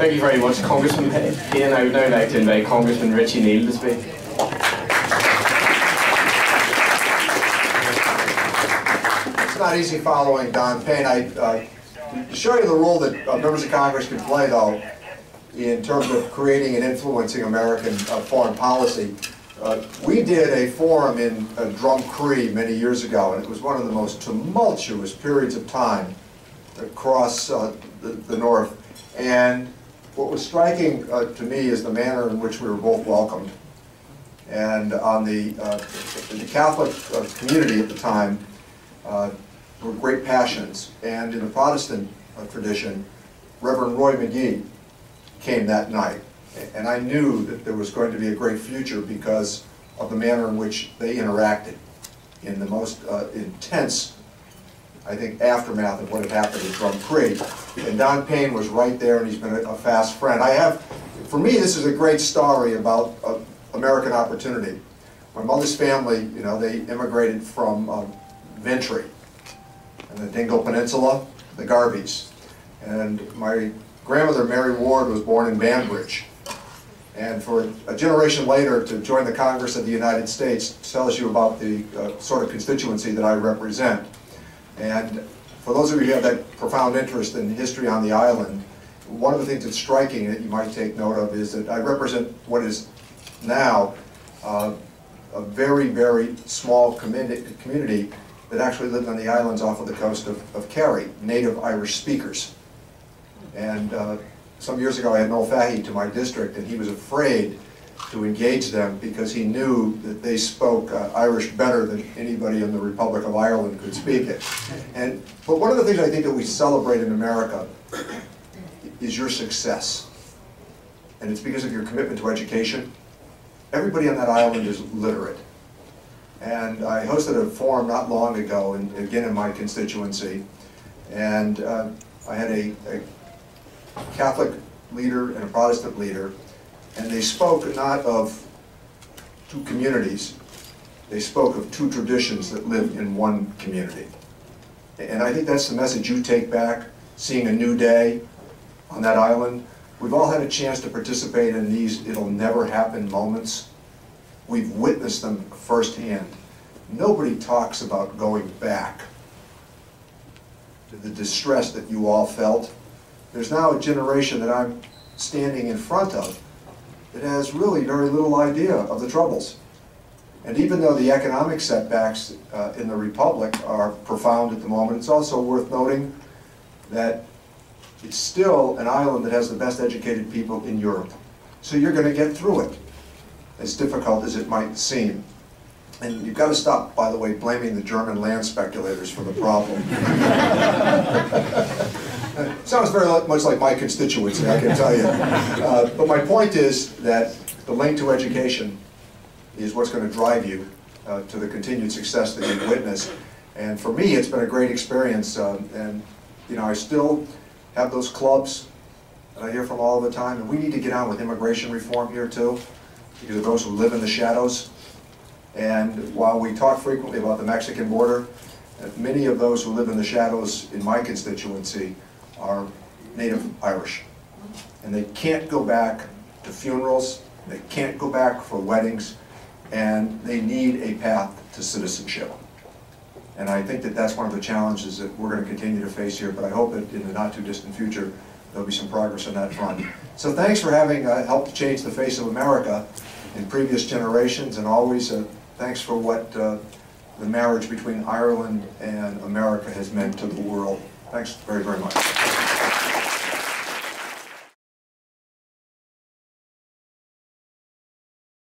Thank you very much, Congressman Payne. I would now like to invite Congressman Neal to speak. It's not easy following Don Payne. To show you the role that members of Congress can play, though, in terms of creating and influencing American foreign policy, we did a forum in Drum Cree many years ago, and it was one of the most tumultuous periods of time across the North. And what was striking to me is the manner in which we were both welcomed. And on the Catholic community at the time, there were great passions. And in the Protestant tradition, Reverend Roy McGee came that night. And I knew that there was going to be a great future because of the manner in which they interacted in the most intense, I think, aftermath of what had happened at Drum Cree. And Don Payne was right there, and he's been a fast friend. For me, this is a great story about American opportunity. My mother's family, you know, they immigrated from Ventry and the Dingle Peninsula, the Garveys. And my grandmother, Mary Ward, was born in Banbridge. And for a generation later to join the Congress of the United States tells you about the sort of constituency that I represent. And for those of you who have that profound interest in history on the island, one of the things that's striking that you might take note of is that I represent what is now a very, very small community that actually lived on the islands off of the coast of Kerry, native Irish speakers. And some years ago I had Noel Fahey to my district, and he was afraid to engage them because he knew that they spoke Irish better than anybody in the Republic of Ireland could speak it. But one of the things I think that we celebrate in America is your success. And it's because of your commitment to education. Everybody on that island is literate. And I hosted a forum not long ago, again in my constituency, and I had a Catholic leader and a Protestant leader, and they spoke not of two communities, they spoke of two traditions that live in one community. And I think that's the message you take back, seeing a new day on that island. We've all had a chance to participate in these it'll never happen moments. We've witnessed them firsthand. Nobody talks about going back to the distress that you all felt. There's now a generation that I'm standing in front of that has really very little idea of the troubles. And even though the economic setbacks in the Republic are profound at the moment, it's also worth noting that it's still an island that has the best educated people in Europe. So you're going to get through it, as difficult as it might seem. And you've got to stop, by the way, blaming the German land speculators for the problem. It sounds very much like my constituency, I can tell you. But my point is that the link to education is what's going to drive you to the continued success that you've witnessed. And for me, it's been a great experience. And you know, I still have those clubs that I hear from all the time. And we need to get on with immigration reform here too, because of those who live in the shadows. And while we talk frequently about the Mexican border, many of those who live in the shadows in my constituency are native Irish. And they can't go back to funerals, they can't go back for weddings, and they need a path to citizenship. And I think that that's one of the challenges that we're going to continue to face here, but I hope that in the not too distant future there'll be some progress on that front. So thanks for having helped change the face of America in previous generations, and always thanks for what the marriage between Ireland and America has meant to the world. Thanks very, very much.